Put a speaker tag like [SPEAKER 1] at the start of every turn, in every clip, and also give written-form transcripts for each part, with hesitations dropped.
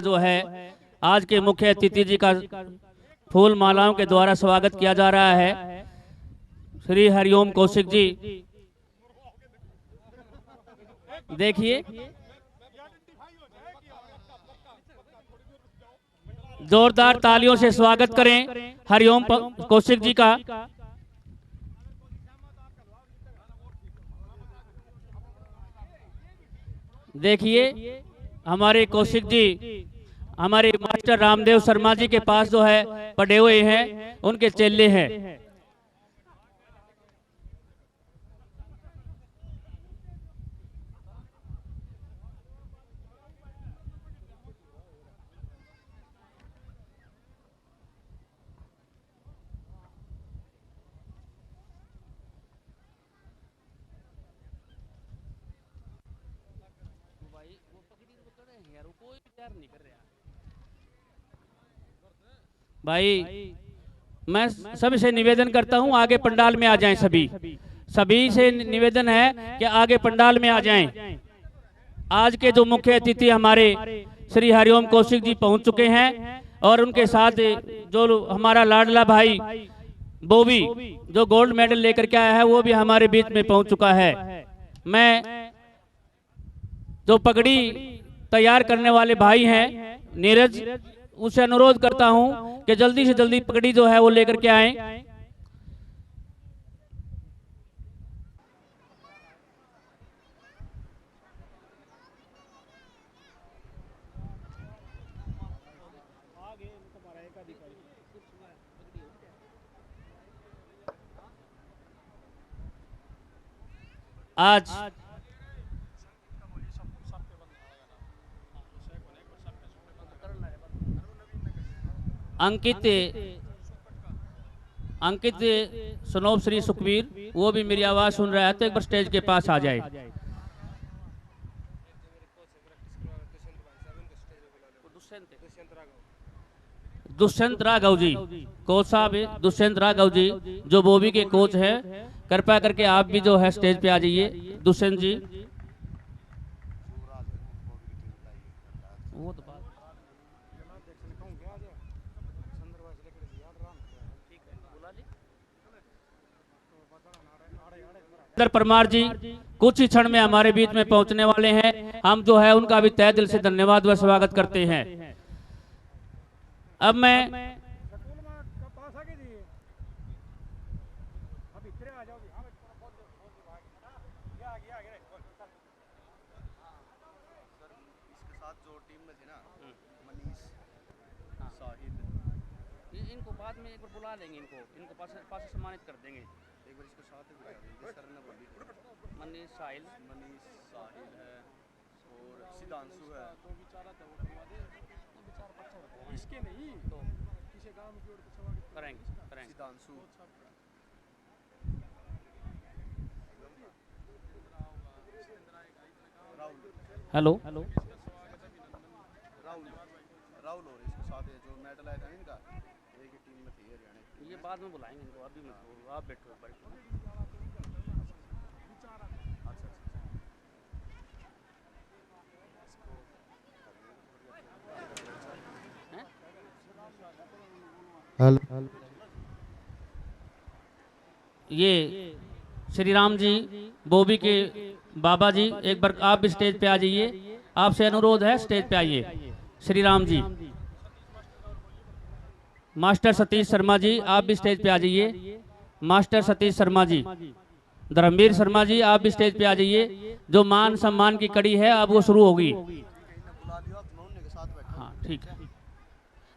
[SPEAKER 1] जो है आज के मुख्य अतिथि जी का फूल मालाओं के द्वारा स्वागत किया जा रहा है। श्री हरिओम कौशिक जी, देखिए जोरदार तालियों से स्वागत करें हरिओम कौशिक जी का। देखिए हमारे कौशिक जी हमारे मास्टर रामदेव शर्मा जी के पास जो है पढ़े हुए हैं, उनके चेले हैं। भाई मैं सभी से निवेदन करता हूं आगे पंडाल में आ जाएं। सभी से निवेदन है कि आगे पंडाल में आ जाएं। आज के जो मुख्य अतिथि हमारे श्री हरिओम कौशिक जी पहुंच चुके हैं और उनके साथ जो हमारा लाडला भाई बॉबी जो गोल्ड मेडल लेकर के आया है वो भी हमारे बीच में पहुंच चुका है। मैं जो पगड़ी तैयार करने वाले भाई हैं नीरज, उसे अनुरोध करता हूं कि जल्दी से जल्दी पगड़ी जो है वो लेकर के आए। आज अंकित सनोब श्री सुखबीर वो भी मेरी आवाज सुन रहा है तो एक बार स्टेज के पास आ जाए। दुष्यंत राघव जी कोच साहब, दुष्यंत राघव जी जो बॉबी के कोच हैं, कृपया करके आप भी जो है स्टेज पे आ जाइए। दुष्यंत जी वो तो परमार जी कुछ ही क्षण में हमारे बीच में पहुंचने वाले हैं। हम जो है उनका भी तहे दिल से धन्यवाद व स्वागत करते हैं। अब मैं इनको बाद में एक बार बुला लेंगे, इनको पास सम्मानित कर देंगे। एक बार इसको साथ मनीष साहिल है और सिद्धांशु है। इसके नहीं तो किसी गांव की ओर करेंगे सिद्धांशु। हेलो राहुल और इसके साथ जो मेडल आया था इनका एक ही टीम में थी हरियाणा। ये बाद में बुलाएंगे इनको, अभी मत, आप बैठो। हेलो ये श्री राम जी बॉबी के बाबा जी, एक बार आप भी स्टेज पे आ जाइए। आपसे अनुरोध है स्टेज पे आइए। श्री राम जी, मास्टर सतीश शर्मा जी आप भी स्टेज पे आ जाइए। मास्टर सतीश शर्मा जी, धर्मवीर शर्मा जी आप भी स्टेज पे आ जाइए। जो मान सम्मान की कड़ी है अब वो शुरू होगी। हाँ ठीक है।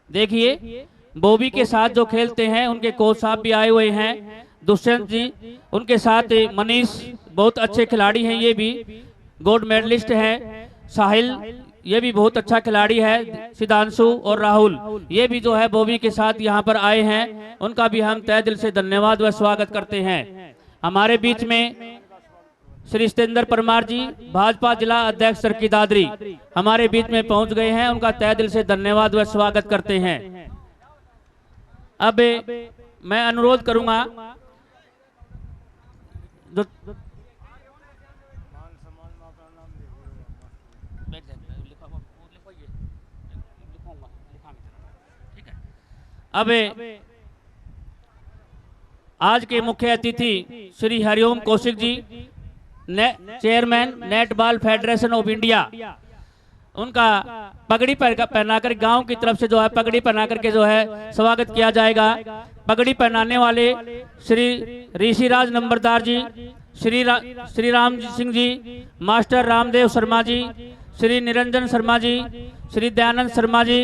[SPEAKER 1] देखिए बॉबी के साथ जो खेलते हैं उनके कोच साहब भी आए हुए हैं, दुष्यंत जी, उनके साथ मनीष बहुत अच्छे खिलाड़ी हैं, ये भी गोल्ड मेडलिस्ट हैं। साहिल ये भी बहुत अच्छा खिलाड़ी है। सिद्धांशु और राहुल ये भी जो है बॉबी के साथ यहाँ पर आए हैं, उनका भी हम तहे दिल से धन्यवाद व स्वागत करते हैं। हमारे बीच में श्री सतेंद्र परमार जी भाजपा जिला अध्यक्ष सरकी दादरी हमारे बीच में पहुंच गए हैं, उनका तहे दिल से धन्यवाद व स्वागत करते हैं। अब मैं अनुरोध करूंगा जो अब आज के मुख्य अतिथि Shri Hariom Kaushik ji, chairman netball federation of India, उनका पगड़ी पहनाकर गांव की तरफ से जो है पगड़ी पहना करके जो है स्वागत किया जाएगा। पगड़ी पहनाने वाले श्री ऋषिराज नंबरदार जी, श्री राम सिंह जी, मास्टर रामदेव शर्मा जी, श्री निरंजन शर्मा जी, श्री दयानंद शर्मा जी,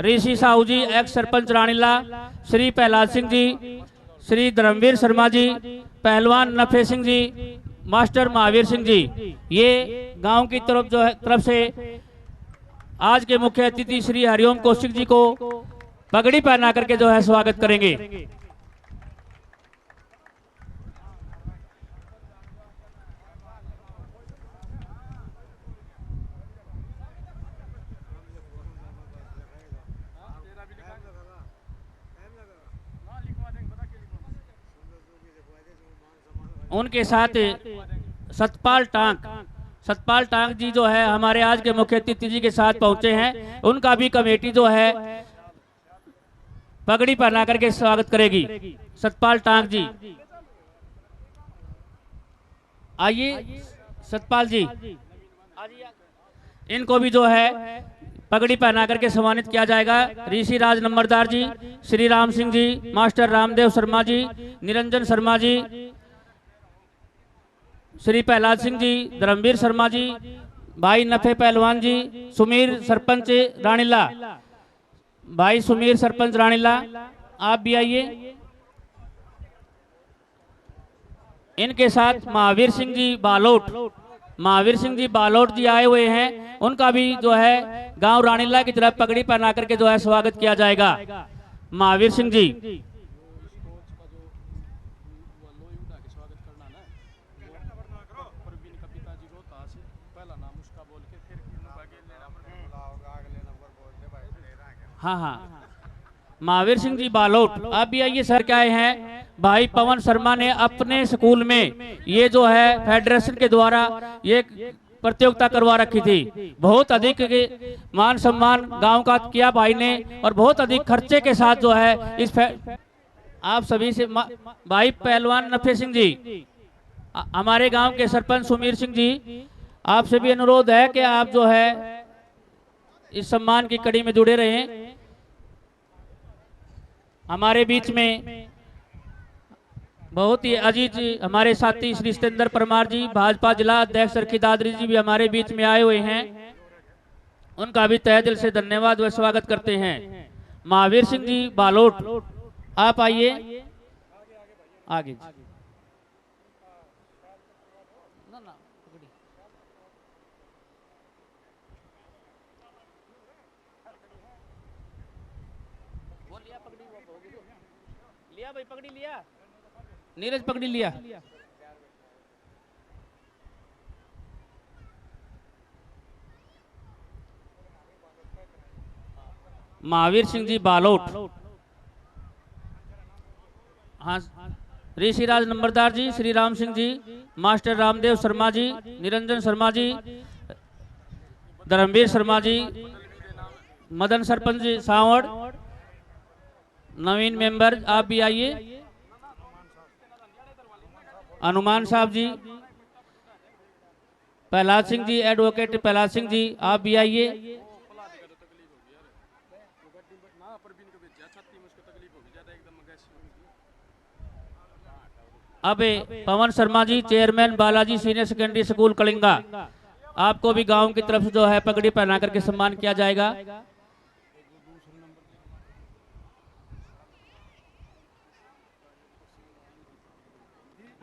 [SPEAKER 1] ऋषि साहू जी एक्स सरपंच रानीला, श्री प्रहलाद सिंह जी, श्री धर्मवीर शर्मा जी, पहलवान नफे सिंह जी, मास्टर महावीर सिंह जी, ये गांव की तरफ से आज के मुख्य अतिथि श्री हरिओम कौशिक जी को पगड़ी पहना करके जो है स्वागत करेंगे। उनके साथ सतपाल टांग जी जो है हमारे आज के मुख्य अतिथि जी के साथ पहुंचे हैं। उनका भी कमेटी जो है पगड़ी पहना करके स्वागत करेगी। सतपाल टांग जी आइए, सतपाल जी इनको भी जो है पगड़ी पहना करके सम्मानित किया जाएगा। ऋषि राज नंबरदार जी, श्री राम सिंह जी, मास्टर रामदेव शर्मा जी, निरंजन शर्मा जी, श्री प्रहलाद सिंह जी, धर्मवीर शर्मा जी, भाई नफे पहलवान जी, सुमीर सरपंच रानीला, भाई सुमीर सरपंच रानीला, आप भी आइए। इनके साथ महावीर सिंह जी बालोट जी आए हुए हैं। उनका भी जो है गांव रानीला की तरफ पगड़ी पहना करके जो है स्वागत किया जाएगा। महावीर सिंह जी हाँ, महावीर सिंह जी बालोट, आप भी आइए सर। क्या हैं भाई पवन शर्मा ने अपने स्कूल में ये जो है फेडरेशन के द्वारा ये प्रतियोगिता करवा रखी थी। बहुत अधिक मान सम्मान गांव का किया भाई ने और बहुत अधिक खर्चे के साथ जो है इस आप सभी से भाई पहलवान नफे सिंह जी, हमारे गांव के सरपंच सुमीर सिंह जी, आपसे भी अनुरोध है कि आप जो है इस सम्मान की कड़ी में जुड़े रहें। हमारे बीच में बहुत ही अजीज हमारे साथी श्री सतेंद्र परमार जी, भाजपा जिला अध्यक्ष सरखी दादरी जी भी हमारे बीच में आए हुए हैं। उनका भी तहे दिल से धन्यवाद व स्वागत करते हैं। महावीर सिंह जी बालोट, आप आइए आगे। लिया भाई, पगड़ी लिया, नीरज पगड़ी लिया। महावीर सिंह जी बालोट, हाँ, ऋषिराज नंबरदार जी, श्री राम सिंह जी, मास्टर रामदेव शर्मा जी, निरंजन शर्मा जी, धर्मवीर शर्मा जी, मदन सरपंच जी सावड़, नवीन मेंबर आप भी आइए। हनुमान साहब जी, प्रहलाद सिंह जी, एडवोकेट प्रहलाद सिंह जी, आप भी आइए। अब Pawan Sharma ji, chairman Balaji senior secondary school Kalinga, आपको भी गांव की तरफ से जो है पगड़ी पहना करके सम्मान किया जाएगा।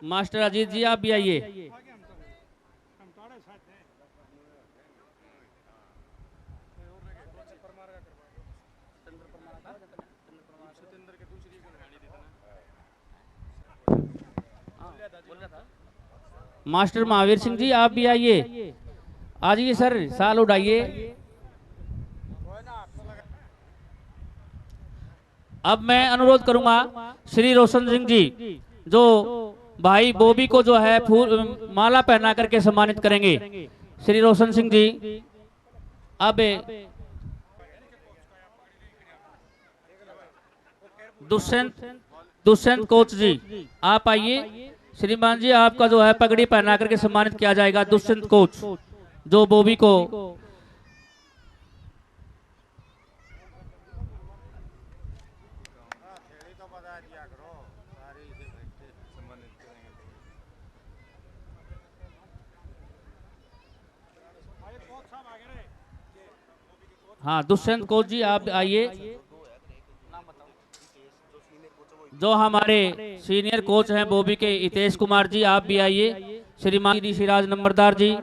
[SPEAKER 1] मास्टर अजीत जी, आप भी आइए। मास्टर महावीर सिंह जी, आप भी आइए। आ जाइए सर, साल उड़ाइए। अब मैं अनुरोध करूंगा श्री रोशन सिंह जी, जो भाई बॉबी को जो है फूल माला पहना करके सम्मानित करेंगे। श्री रोशन सिंह जी, अब दुष्यंत दुष्यंत कोच जी आप आइए। श्रीमान जी आपका जो है पगड़ी पहना करके सम्मानित किया जाएगा। दुष्यंत कोच जो बॉबी को हाँ दुष्यंत कोच जी आप आइए। जो हमारे सीनियर कोच हैं बॉबी के हितेश कुमार जी आप भी आइए। श्रीमान ऋषिराज नंबरदार जी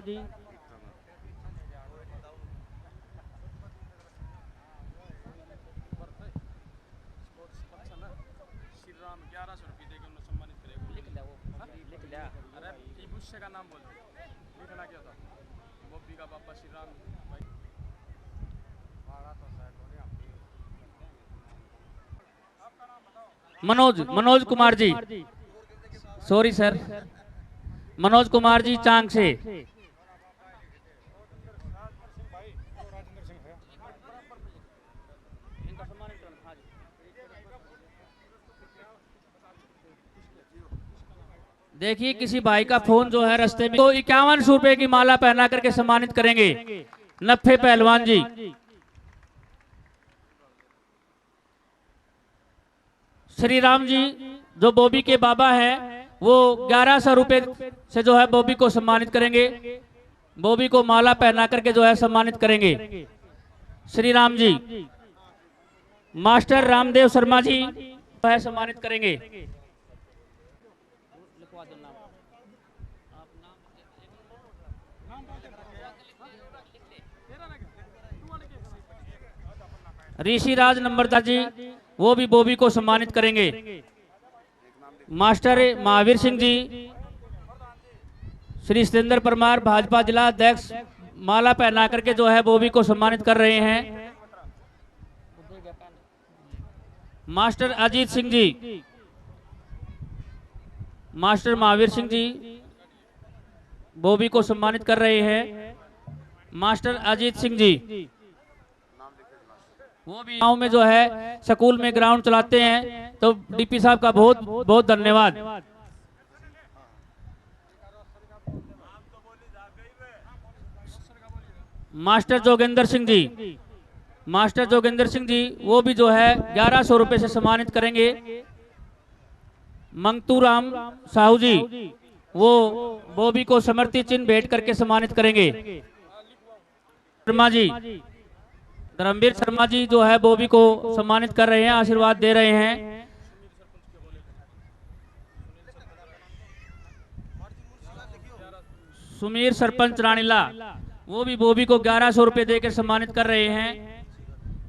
[SPEAKER 1] मनोज मनोज कुमार जी सॉरी सर मनोज कुमार जी चांग से देखिए किसी भाई का फोन जो है रास्ते में तो 51 रुपए की माला पहना करके सम्मानित करेंगे नफे पहलवान जी। श्री राम जी जो बॉबी के बाबा हैं वो 1100 रुपए से जो है बॉबी को सम्मानित करेंगे। बॉबी को माला पहना करके जो है सम्मानित करेंगे श्री राम जी। मास्टर रामदेव शर्मा जी जो है सम्मानित करेंगे। ऋषिराज नंबरदार जी वो भी बॉबी को सम्मानित करेंगे। मास्टर महावीर सिंह जी श्री सतेंद्र परमार भाजपा जिला अध्यक्ष माला पहना करके जो है बॉबी को सम्मानित कर रहे हैं। मास्टर अजीत सिंह जी मास्टर महावीर सिंह जी बॉबी को सम्मानित कर रहे हैं। मास्टर अजीत सिंह जी वो भी गांव में जो है स्कूल में ग्राउंड चलाते हैं तो डीपी साहब का बहुत बहुत धन्यवाद। मास्टर जोगेंद्र सिंह जी मास्टर जोगेंद्र सिंह जी वो भी जो है 1100 रुपए से सम्मानित करेंगे। मंगतू राम साहू जी वो बॉबी को समृति चिन्ह भेंट करके सम्मानित करेंगे। शर्मा जी धर्मवीर शर्मा जी जो है बॉबी को सम्मानित कर रहे हैं आशीर्वाद दे रहे हैं। सुमीर सरपंच रानीला वो भी बॉबी को 1100 रुपए देकर सम्मानित कर रहे हैं।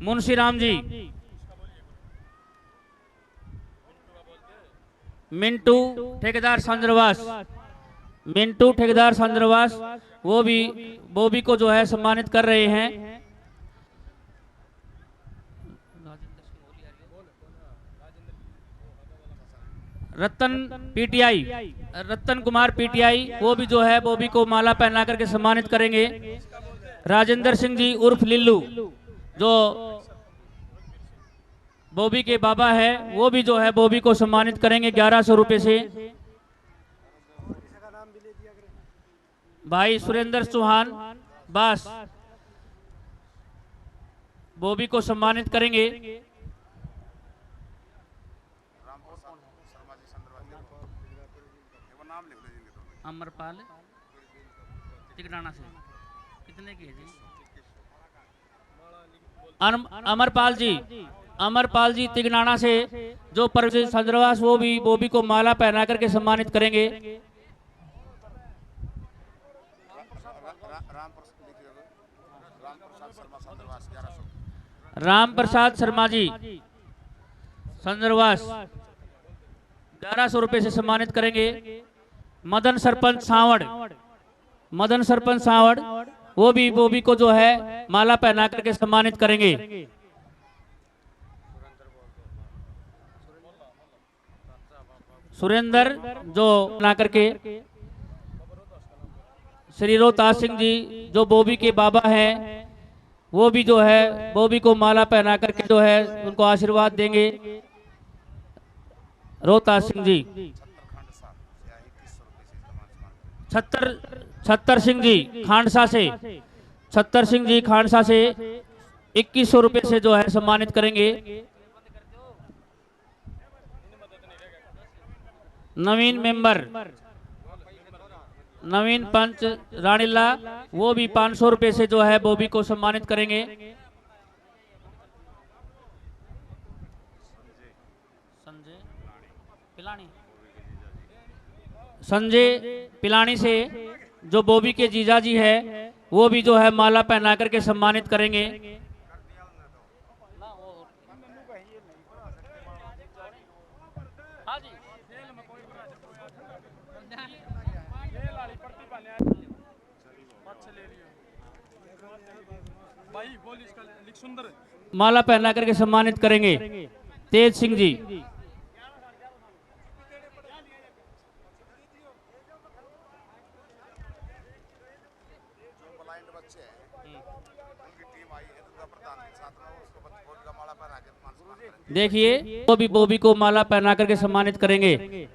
[SPEAKER 1] मुंशी राम जी मिंटू ठेकेदार संद्रवास मिंटू ठेकेदार संद्रवास वो भी बॉबी को जो है सम्मानित कर रहे हैं। रतन पीटीआई रतन कुमार पीटीआई वो भी जो है बॉबी को माला पहना करके सम्मानित करेंगे। राजेंद्र सिंह जी उर्फ लिल्लू जो बॉबी के बाबा है वो भी जो है बॉबी को सम्मानित करेंगे 1100 रुपए से। भाई सुरेंद्र चौहान बस बॉबी को सम्मानित करेंगे। अमरपाल तिगड़ाना से कितने की है जी? अमरपाल जी तिगड़ाना से जो परवेश संद्रवास वो भी बॉबी को माला पहना करके सम्मानित करेंगे। राम प्रसाद शर्मा जी संद्रवास 1100 रुपए से सम्मानित करेंगे। मदन सरपंच सावड़ वो भी बॉबी को जो है माला पहना करके सम्मानित करेंगे। सुरेंद्र जो बना करके श्री रोहतास सिंह जी जो बॉबी के बाबा हैं वो भी जो है बॉबी को माला पहना करके जो है उनको आशीर्वाद देंगे। रोहतास सिंह जी, छत्तर सिंह जी खांडसा से, छत्तर सिंह जी खांडसा से 2100 रुपये से जो है सम्मानित करेंगे। नवीन मेंबर, नवीन पंच रानीला, वो भी 500 रुपये से जो है बॉबी को सम्मानित करेंगे। संजय पिलानी से जो बॉबी के जीजा जी है वो भी जो है माला पहना करके सम्मानित करेंगे। माला पहना करके सम्मानित करेंगे तेज सिंह जी। देखिए वो भी बॉबी को माला पहना करके सम्मानित करेंगे।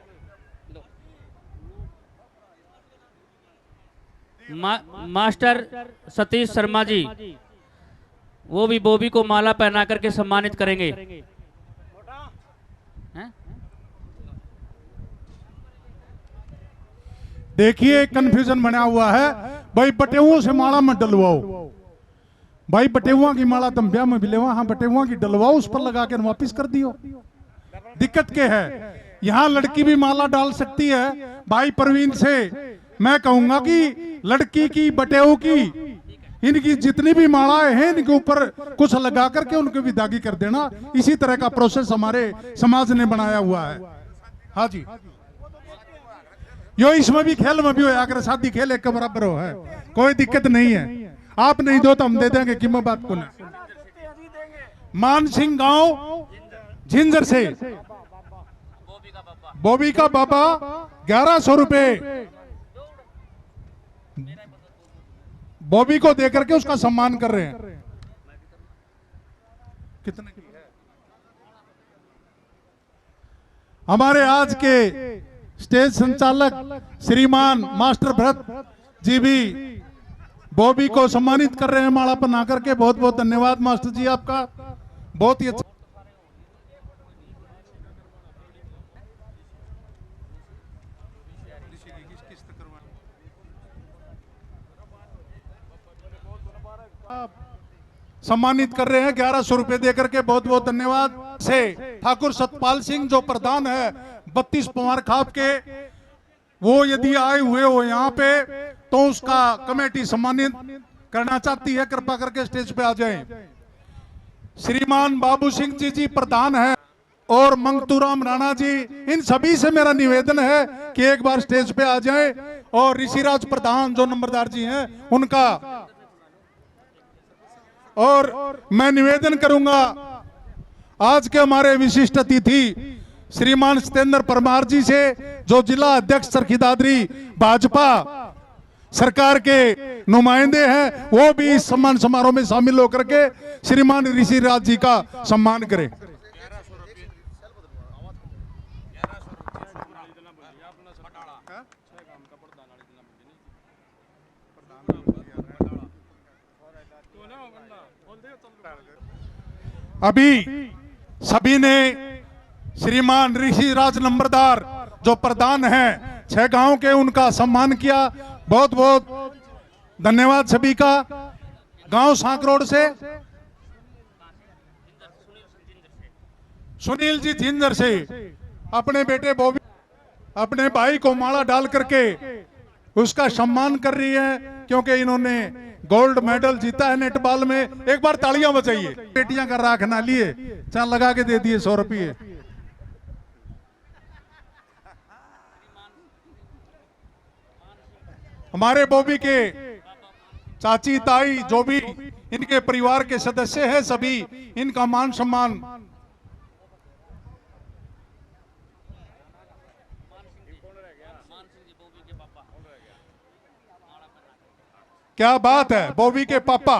[SPEAKER 1] मास्टर सतीश शर्मा जी, वो भी बॉबी को माला पहना करके सम्मानित करेंगे।
[SPEAKER 2] देखिए कंफ्यूजन बना हुआ है भाई, बटेुओं से माला मत डलवाओ भाई, बटेुआ की माला तुम ब्याह में भी लेवा, हाँ बटेुआ की डलवाओ, उस पर लगा कर वापिस कर दियो। दिक्कत क्या है, यहाँ लड़की भी माला डाल सकती है। भाई प्रवीण से मैं कहूंगा कि लड़की की बटेऊ की इनकी जितनी भी मालाएं हैं इनके ऊपर कुछ लगा करके उनकी विदागी कर देना। इसी तरह का प्रोसेस हमारे समाज ने बनाया हुआ है। हाँ जी, यो इसमें भी खेल में भी हो, अगर शादी खेल एक के बराबर हो है, कोई दिक्कत नहीं है। आप नहीं दो तो हम दे देंगे, कीमत बात को ना। मान सिंह गांव झिंझर से बॉबी का बाबा 1100 रुपए बॉबी को देकर के उसका सम्मान कर रहे हैं। कितने की है? हमारे आज के स्टेज संचालक श्रीमान मास्टर भरत जी भी बॉबी को सम्मानित कर रहे हैं माला पहना करके। बहुत बहुत धन्यवाद मास्टर जी आपका, बहुत ही अच्छा। सम्मानित कर रहे हैं 1100 रुपए देकर के, बहुत बहुत धन्यवाद। से ठाकुर सतपाल सिंह जो प्रधान है 32 पवार खाप के, वो यदि आए हुए हो यहाँ पे तो उसका कमेटी सम्मानित करना चाहती है, कृपा करके स्टेज पे आ जाएं। श्रीमान बाबू सिंह जी प्रधान है और मंगतूराम राणा जी, इन सभी से मेरा निवेदन है कि एक बार स्टेज पे आ जाएं। और ऋषिराज प्रधान जो नंबरदार जी हैं उनका, और मैं निवेदन करूंगा आज के हमारे विशिष्ट अतिथि श्रीमान सतेंद्र परमार जी से, जो जिला अध्यक्ष सरखीदादरी भाजपा सरकार के नुमाइंदे हैं, वो भी इस सम्मान समारोह में शामिल होकर के श्रीमान ऋषिराज जी का सम्मान करें। अभी सभी ने श्रीमान ऋषिराज नंबरदार जो प्रधान हैं 6 गांव के, उनका सम्मान किया। बहुत बहुत धन्यवाद सभी का। गांव सांकरोड से सुनील जी झिंझर से अपने बेटे बॉबी, अपने भाई को माला डाल करके उसका सम्मान कर रही है, क्योंकि इन्होंने गोल्ड मेडल जीता है नेटबॉल में। एक बार तालियां बजाइए। बेटियां का राख ना लिए, चांद लगा के दे दिए 100 रुपये। हमारे बॉबी के चाची ताई जो भी इनके परिवार के सदस्य हैं, सभी इनका मान सम्मान। क्या बात है, बॉबी के पापा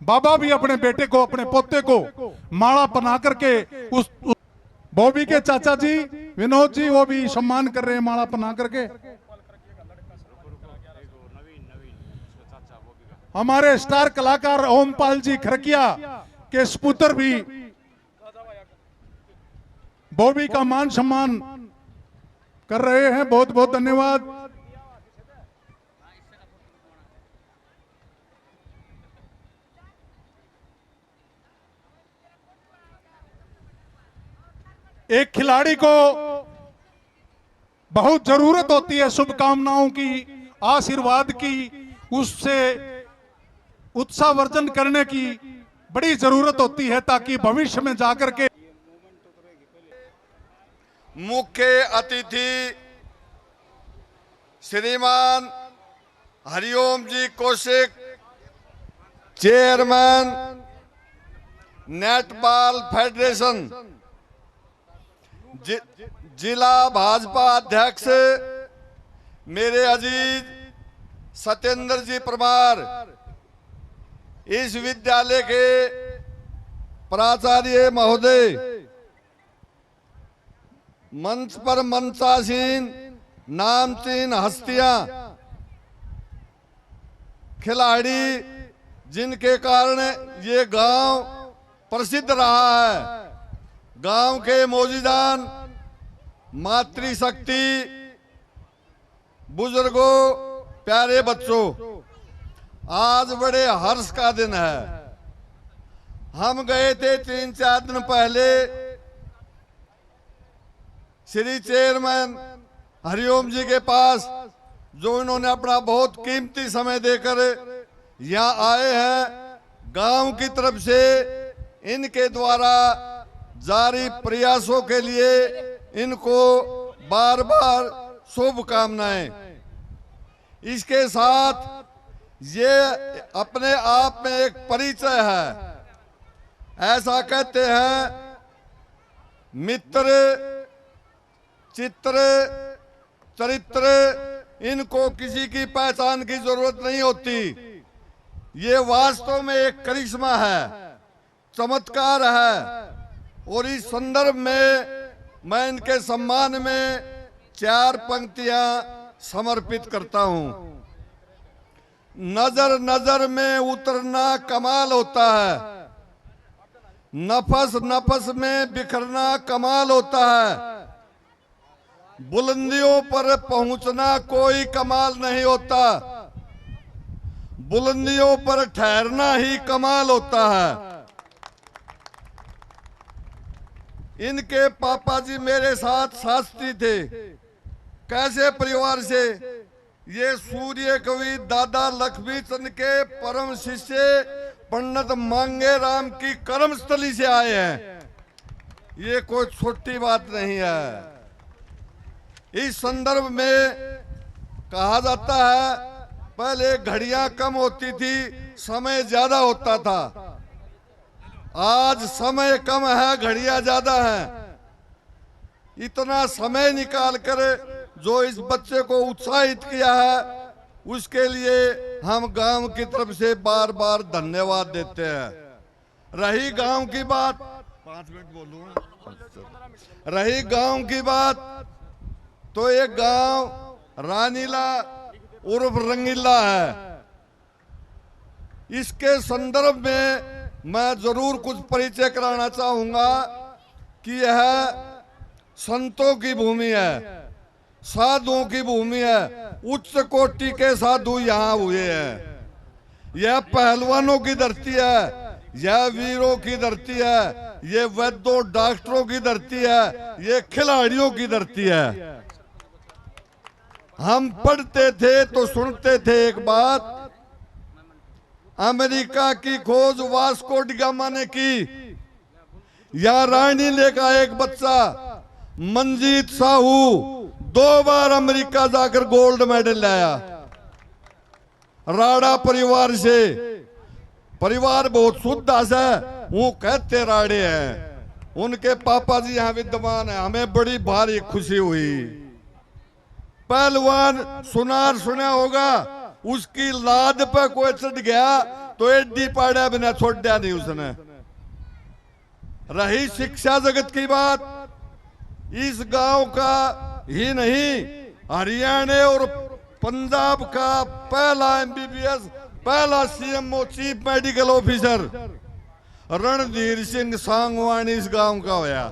[SPEAKER 2] बाबा भी अपने बेटे को, अपने पोते को माला पहना करके उस बॉबी के चाचा जी विनोद जी वो भी सम्मान कर रहे हैं माला पहना करके। हमारे स्टार कलाकार ओमपाल जी खरकिया के सपुत्र भी बॉबी का मान सम्मान कर रहे हैं। बहुत बहुत धन्यवाद। एक खिलाड़ी को बहुत जरूरत होती है शुभकामनाओं की, आशीर्वाद की, उससे उत्साहवर्धन करने की बड़ी जरूरत होती है ताकि भविष्य में जाकर के।
[SPEAKER 3] मुख्य अतिथि श्रीमान हरिओम जी कौशिक, चेयरमैन नेटबॉल फेडरेशन, जिला भाजपा अध्यक्ष मेरे अजीज सत्येंद्र जी परमार, इस विद्यालय के प्राचार्य महोदय, मंच पर मंचासीन नामचीन हस्तियां, खिलाड़ी जिनके कारण ये गांव प्रसिद्ध रहा है, गांव के मौजूदान, मातृशक्ति, बुजुर्गों, प्यारे बच्चों, आज बड़े हर्ष का दिन है। हम गए थे 3-4 दिन पहले श्री चेयरमैन हरिओम जी के पास, जो इन्होंने अपना बहुत कीमती समय देकर यहाँ आए हैं। गांव की तरफ से इनके द्वारा जारी प्रयासों के लिए इनको बार बार शुभकामनाएं। इसके साथ ये अपने आप में एक परिचय है। ऐसा कहते हैं मित्र, चित्र, चरित्र, इनको किसी की पहचान की जरूरत नहीं होती। ये वास्तव में एक करिश्मा है, चमत्कार है। और इस संदर्भ में मैं इनके सम्मान में 4 पंक्तियां समर्पित करता हूं। नजर नजर में उतरना कमाल होता है, नफस नफस में बिखरना कमाल होता है, बुलंदियों पर पहुंचना कोई कमाल नहीं होता, बुलंदियों पर ठहरना ही कमाल होता है। इनके पापा जी मेरे साथ शास्त्री थे। कैसे परिवार से? ये सूर्य कवि दादा लक्ष्मी चंद के परम शिष्य पंडित मांगे राम की कर्मस्थली से आए हैं। ये कोई छोटी बात नहीं है। इस संदर्भ में कहा जाता है पहले घड़ियां कम होती थी, समय ज्यादा होता था। आज समय कम है, घड़ियां ज्यादा हैं। इतना समय निकाल कर जो इस बच्चे को उत्साहित किया है, उसके लिए हम गांव की तरफ से बार बार धन्यवाद देते हैं। रही गांव की बात, 5 मिनट बोलूं। रही गांव की बात, तो ये गांव रानीला उर्फ रंगीला है। इसके संदर्भ में मैं जरूर कुछ परिचय कराना चाहूंगा कि यह संतों की भूमि है, साधुओं की भूमि है। उच्च कोटि के साधु यहाँ हुए हैं। यह पहलवानों की धरती है, यह वीरों की धरती है, ये वैद्यों डॉक्टरों की धरती है, ये खिलाड़ियों की धरती है। हम पढ़ते थे तो सुनते थे एक बात, अमेरिका की खोज वास्को डी गामा ने की। यहां रानी लेका एक बच्चा मंजीत साहू 2 बार अमेरिका जाकर गोल्ड मेडल लाया। राड़ा परिवार से, परिवार बहुत शुद्ध है, वो कहते राड़े हैं। उनके पापा जी यहाँ विद्यमान है। हमें बड़ी भारी खुशी हुई। पहलवान सुनार सुना होगा, उसकी लाद पे कोई चढ़ गया तो एडी पाड़ा बिना छोड़ दिया नहीं उसने। रही शिक्षा जगत की बात, इस गांव का ही नहीं, हरियाणा और पंजाब का पहला MBBS, पहला CMO chief medical officer Randhir Singh Sangwani इस गांव का होया।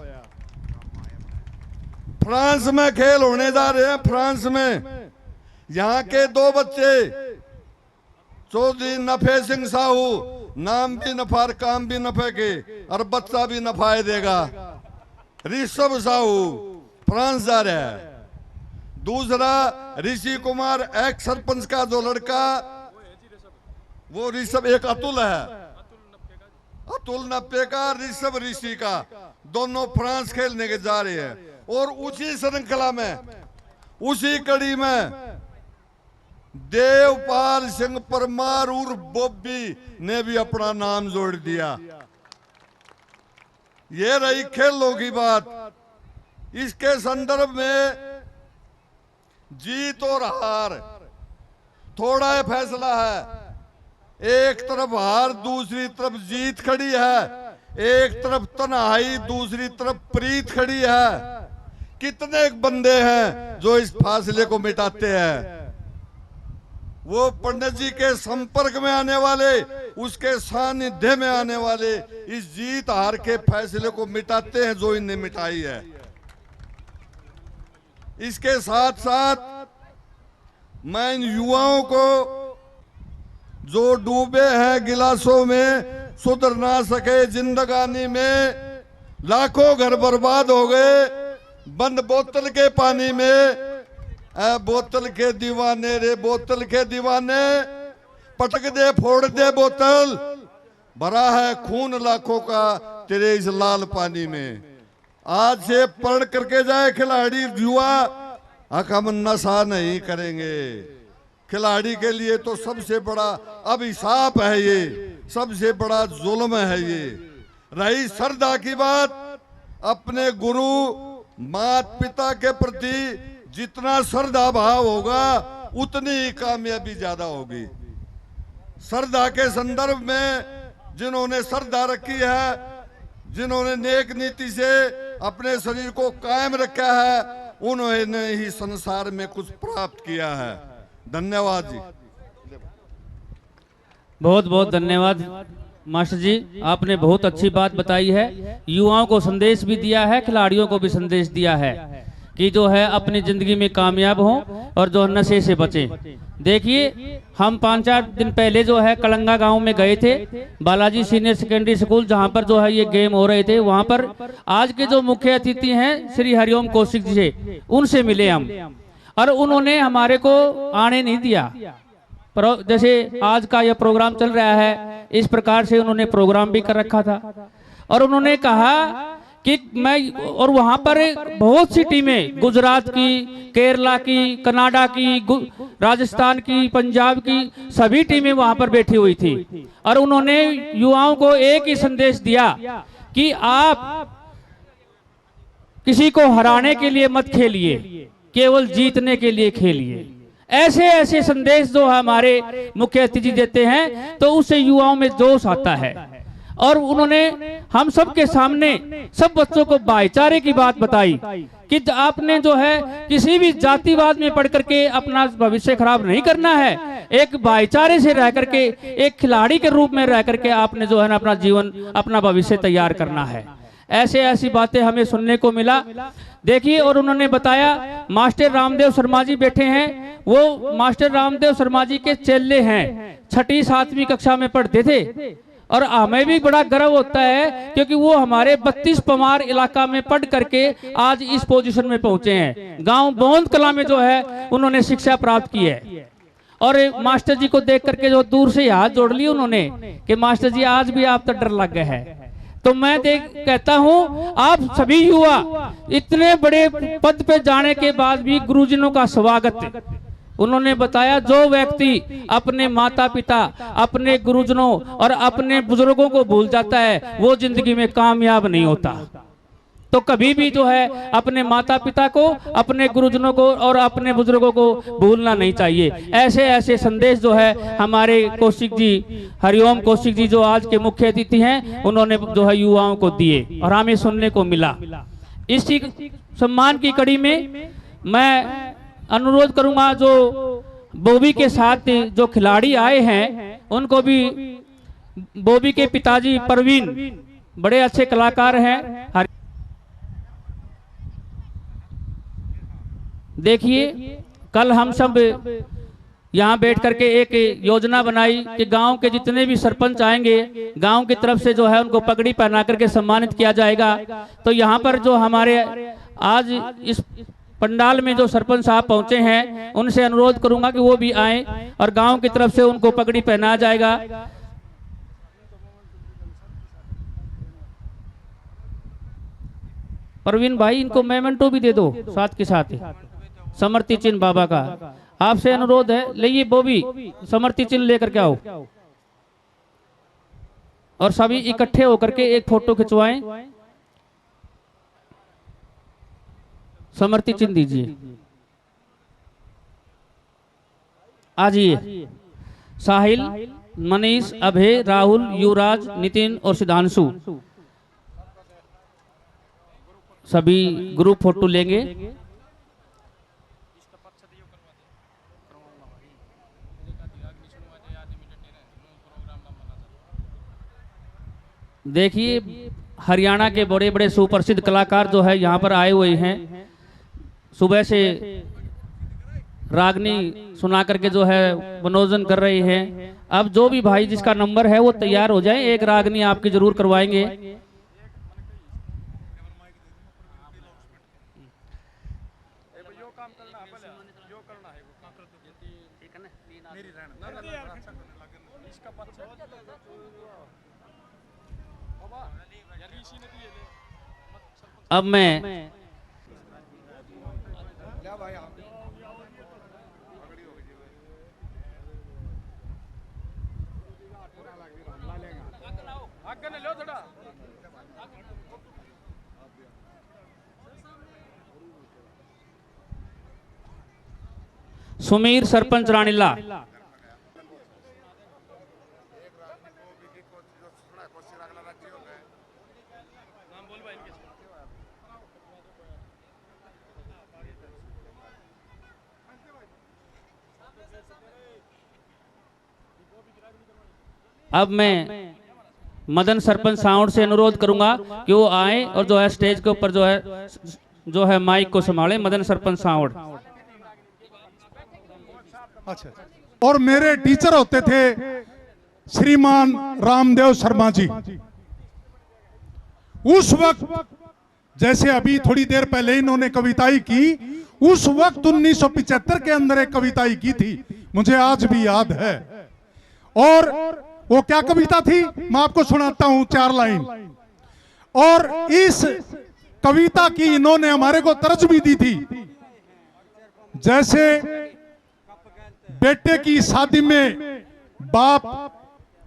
[SPEAKER 3] फ्रांस में खेल होने जा रहे हैं, फ्रांस में। यहाँ के 2 बच्चे, चौधरी नफे सिंह साहू, नाम भी नफार काम भी नफे के और बच्चा भी नफाए देगा। ऋषभ साहू फ्रांस जा रहा है। दूसरा ऋषि कुमार एक्स सरपंच का जो लड़का, वो ऋषभ, एक अतुल है, अतुल नप्पे का, ऋषभ ऋषि का, दोनों फ्रांस खेलने के जा रहे हैं। और उसी श्रृंखला में, उसी कड़ी में देवपाल सिंह परमार उर्फ बॉबी ने भी अपना नाम जोड़ दिया। ये रही खेलों की बात। इसके संदर्भ में जीत और हार थोड़ा है फैसला है। एक तरफ हार, दूसरी तरफ जीत खड़ी है। एक तरफ तन्हाई, दूसरी तरफ प्रीत खड़ी है। कितने बंदे हैं जो इस फासले को मिटाते हैं। वो पंडित जी के संपर्क में आने वाले, उसके सानिध्य में आने वाले इस जीत हार के फैसले को मिटाते हैं जो इन्हें मिटाई है। इसके साथ साथ मैं इन युवाओं को जो डूबे हैं गिलासों में, सुधर ना सके जिंदगानी में, लाखों घर बर्बाद हो गए बंद बोतल के पानी में, बोतल के दीवाने रे बोतल के दीवाने, पटक दे फोड़ दे बोतल, भरा है खून लाखों का तेरे इस लाल पानी में। आज से पढ़ करके जाए खिलाड़ी युवा, हम नशा नहीं करेंगे। खिलाड़ी के लिए तो सबसे बड़ा अभिशाप है ये, सबसे बड़ा जुल्म है ये। रही श्रद्धा की बात, अपने गुरु माता पिता के प्रति जितना श्रद्धा भाव होगा उतनी ही कामयाबी ज्यादा होगी। श्रद्धा के संदर्भ में जिन्होंने श्रद्धा रखी है, जिन्होंने नेक नीति से अपने शरीर को कायम रखा है, उन्होंने ही संसार में कुछ प्राप्त किया है। धन्यवाद जी।
[SPEAKER 1] बहुत बहुत धन्यवाद मास्टर जी, आपने बहुत अच्छी बात बताई है। युवाओं को संदेश भी दिया है, खिलाड़ियों को भी संदेश दिया है कि जो है अपनी जिंदगी में कामयाब हों और जो नशे से बचें। देखिए, हम 5-4 दिन पहले जो है कलंगा गांव में गए थे, बालाजी सीनियर सेकेंडरी स्कूल, जहां पर जो है ये गेम हो रहे थे। वहां पर आज के जो मुख्य अतिथि हैं श्री हरिओम कौशिक जी से, उनसे मिले हम, और उन्होंने हमारे को आने नहीं दिया। पर जैसे आज का यह प्रोग्राम चल रहा है, इस प्रकार से उन्होंने प्रोग्राम भी कर रखा था। और उन्होंने कहा कि मैं, और वहां पर बहुत सी टीमें, गुजरात की, केरला की, कनाडा की, राजस्थान की, पंजाब की, सभी टीमें वहां पर बैठी हुई थी। और उन्होंने युवाओं को एक ही संदेश दिया कि आप किसी को हराने के लिए मत खेलिए, केवल जीतने के लिए खेलिए। ऐसे ऐसे संदेश जो हमारे मुख्य अतिथि देते हैं तो उससे युवाओं में जोश आता है। और उन्होंने हम सब के सामने सब बच्चों को भाईचारे की बात बताई कि आपने जो है किसी भी जातिवाद में पढ़ करके अपना भविष्य खराब नहीं करना है। एक भाईचारे से रह करके, एक खिलाड़ी के रूप में रह करके आपने जो है ना अपना जीवन, अपना भविष्य तैयार करना है। ऐसे ऐसी बातें हमें सुनने को मिला। देखिए, और उन्होंने बताया मास्टर रामदेव शर्मा जी बैठे हैं, वो मास्टर रामदेव शर्मा जी के चेले हैं, 6ठी 7वीं कक्षा में पढ़ते थे। और हमें भी बड़ा गर्व होता है क्योंकि वो हमारे 32 पमार इलाका में पढ़ करके आज इस पोजीशन में पहुंचे हैं। गांव बोंद कला में जो है उन्होंने शिक्षा प्राप्त की है। और मास्टर जी को देख करके जो दूर से हाथ जोड़ लिए उन्होंने कि मास्टर जी आज भी आप तो डर लग गए है। तो मैं कहता हूं, आप सभी युवा इतने बड़े पद पे जाने के बाद भी गुरुजनों का स्वागत। उन्होंने बताया जो व्यक्ति अपने माता पिता, अपने गुरुजनों और अपने बुजुर्गों को भूल जाता है वो जिंदगी में कामयाब नहीं होता। तो कभी भी जो है अपने माता पिता को, अपने गुरुजनों को और अपने बुजुर्गों को भूलना नहीं चाहिए। ऐसे ऐसे संदेश जो है हमारे कौशिक जी, हरिओम कौशिक जी जो आज के मुख्य अतिथि हैं, उन्होंने जो है युवाओं को दिए और हमें सुनने को मिला। इसी सम्मान की कड़ी में मैं अनुरोध करूंगा जो बॉबी के साथ जो खिलाड़ी आए हैं उनको भी, बॉबी के पिताजी परवीन बड़े अच्छे कलाकार हैं। देखिए कल हम सब यहाँ बैठ करके एक योजना बनाई कि गांव के जितने भी सरपंच आएंगे गांव की तरफ से जो है उनको पगड़ी पहना करके सम्मानित किया जाएगा। तो यहाँ पर जो हमारे आज इस पंडाल में जो सरपंच साहब पहुंचे हैं उनसे अनुरोध करूंगा कि वो भी आए और गांव की तरफ से उनको पगड़ी पहनाया जाएगा। परवीन भाई इनको मेमेंटो भी दे दो साथ के साथ, समर्थी चिन्ह बाबा का आपसे अनुरोध है। ले बॉबी समर्थी चिन्ह लेकर के आओ और सभी इकट्ठे होकर के एक फोटो खिंचवाएं। समर्थी चिन्ह दीजिए। आजिए साहिल, मनीष, अभय, राहुल, युवराज, नितिन और सिद्धांशु सभी ग्रुप फोटो लेंगे। देखिए हरियाणा के बड़े बड़े सुप्रसिद्ध कलाकार जो है यहाँ पर आए हुए हैं। सुबह से रागनी सुना करके जो है मनोरंजन कर रहे हैं। अब जो भी भाई जिसका नंबर है वो तैयार हो जाए, एक रागनी आपकी जरूर करवाएंगे। अब मैं सुमीर सरपंच रानीला, अब मैं मदन सरपंच साउंड से अनुरोध करूंगा कि वो आए और जो है स्टेज के ऊपर जो है माइक को संभाले। मदन सरपंच साउंड।
[SPEAKER 2] अच्छा। और मेरे टीचर होते थे श्रीमान रामदेव शर्मा जी। उस वक्त जैसे अभी थोड़ी देर पहले इन्होंने कविताई की, उस वक्त 1975 के अंदर एक कविताई की थी, मुझे आज भी याद है। और वो क्या कविता थी मैं आपको सुनाता हूं 4 लाइन। और इस कविता की इन्होंने हमारे को तर्ज भी दी थी। जैसे बेटे की शादी में बाप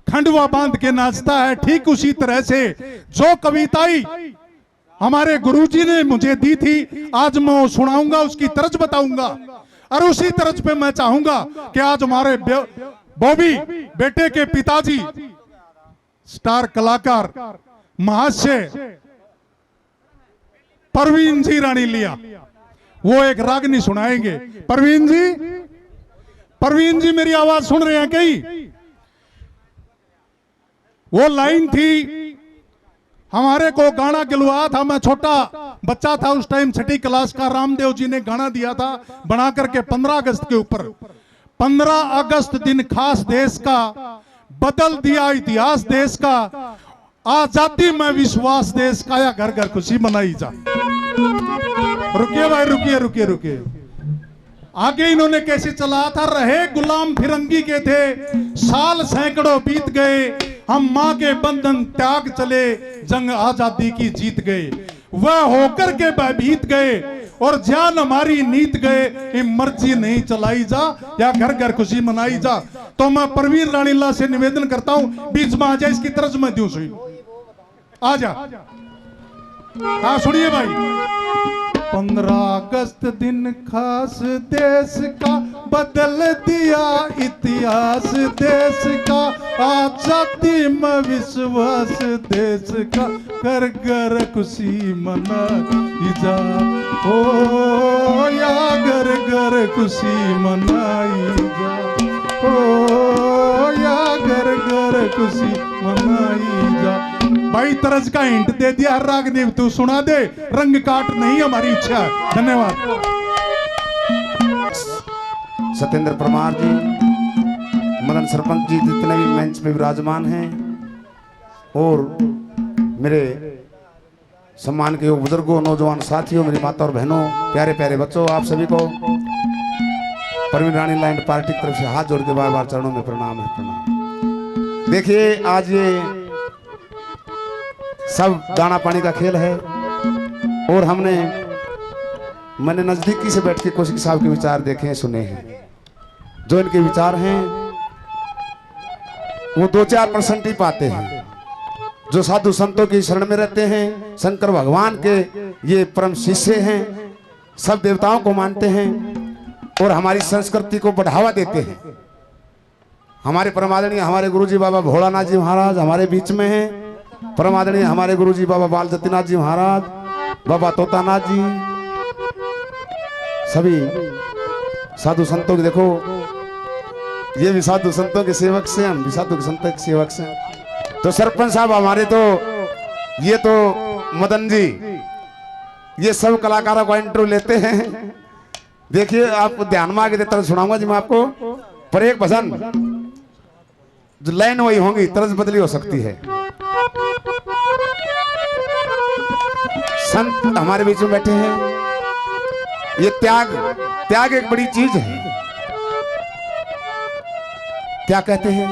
[SPEAKER 2] खंडवा बांध के नाचता है, ठीक उसी तरह से जो कविताई हमारे गुरुजी ने मुझे दी थी आज मैं वो सुनाऊंगा, उसकी तर्ज बताऊंगा। और उसी तर्ज पे मैं चाहूंगा कि आज हमारे बॉबी बेटे के पिताजी स्टार कलाकार महाशय परवीन जी रानीलिया वो एक रागनी सुनाएंगे। परवीन जी मेरी आवाज सुन रहे हैं कहीं? वो लाइन थी, हमारे को गाना गिलवाया था, मैं छोटा बच्चा था उस टाइम, 6ठी क्लास का। रामदेव जी ने गाना दिया था बना करके 15 अगस्त के ऊपर। 15 अगस्त दिन खास देश का, बदल दिया इतिहास देश का, आजादी में विश्वास देश का, या घर घर खुशी मनाई जा। रुकिए भाई, रुकिए। आगे इन्होंने कैसे चला था, रहे गुलाम फिरंगी के थे, साल सैकड़ों बीत गए, हम मां के बंधन त्याग चले, जंग आजादी की जीत गए। वह होकर के भयभीत गए और जान हमारी नीत गए, ये मर्जी नहीं चलाई जा, या घर घर खुशी मनाई जा। तो मैं परवीन रानीला से निवेदन करता हूं बीच में आ जा, इसकी तरज में दूं सुई आ जा। हाँ सुनिए भाई। 15 अगस्त दिन खास देश का, बदल दिया इतिहास देश का, आजादी में विश्वास देश का, घर घर खुशी मनाई जा। ओ या घर घर खुशी मनाई जा, ओ या घर घर खुशी मनाई जा। भाई तरज का हिंट दे दिया रागदेव, तू सुना दे, रंग काट नहीं हमारी इच्छा। धन्यवाद।
[SPEAKER 4] सत्येंद्र परमार जी, मदन सरपंच जी जितने भी मंच पे विराजमान हैं, और मेरे सम्मान के बुजुर्गों, नौजवान साथियों, मेरी माता और बहनों, प्यारे प्यारे बच्चों, आप सभी को परवीन रानी लैंड पार्टी की तरफ से हाथ जोड़ के बार बार चरणों में प्रणाम है, प्रणाम। देखिए आज ये सब दाना पानी का खेल है, और मैंने नजदीकी से बैठ के कौशिक साहब के विचार देखे हैं, सुने हैं। जो इनके विचार हैं वो 2-4% ही पाते हैं। जो साधु संतों की शरण में रहते हैं, शंकर भगवान के ये परम शिष्य हैं, सब देवताओं को मानते हैं और हमारी संस्कृति को बढ़ावा देते हैं। हमारे परमादरणीय हमारे गुरुजी बाबा भोलानाथ जी महाराज हमारे बीच में हैं। परमादरणीय हमारे गुरुजी बाबा बाल जतिनाथ जी महाराज, बाबा तोतानाथ जी, सभी साधु संतों के, देखो ये भी साधु संतों के सेवक से, हम भी साधु संतों के सेवक से। तो सरपंच साहब हमारे तो, ये तो मदन जी, ये सब कलाकारों को इंटरव्यू लेते हैं। देखिए आपको ध्यान में आगे तरह सुनाऊंगा जी मैं आपको, पर एक भजन जो लाइन वही होंगी, तरज बदली हो सकती है। संत हमारे बीच में बैठे हैं। ये त्याग एक बड़ी चीज है। क्या कहते हैं?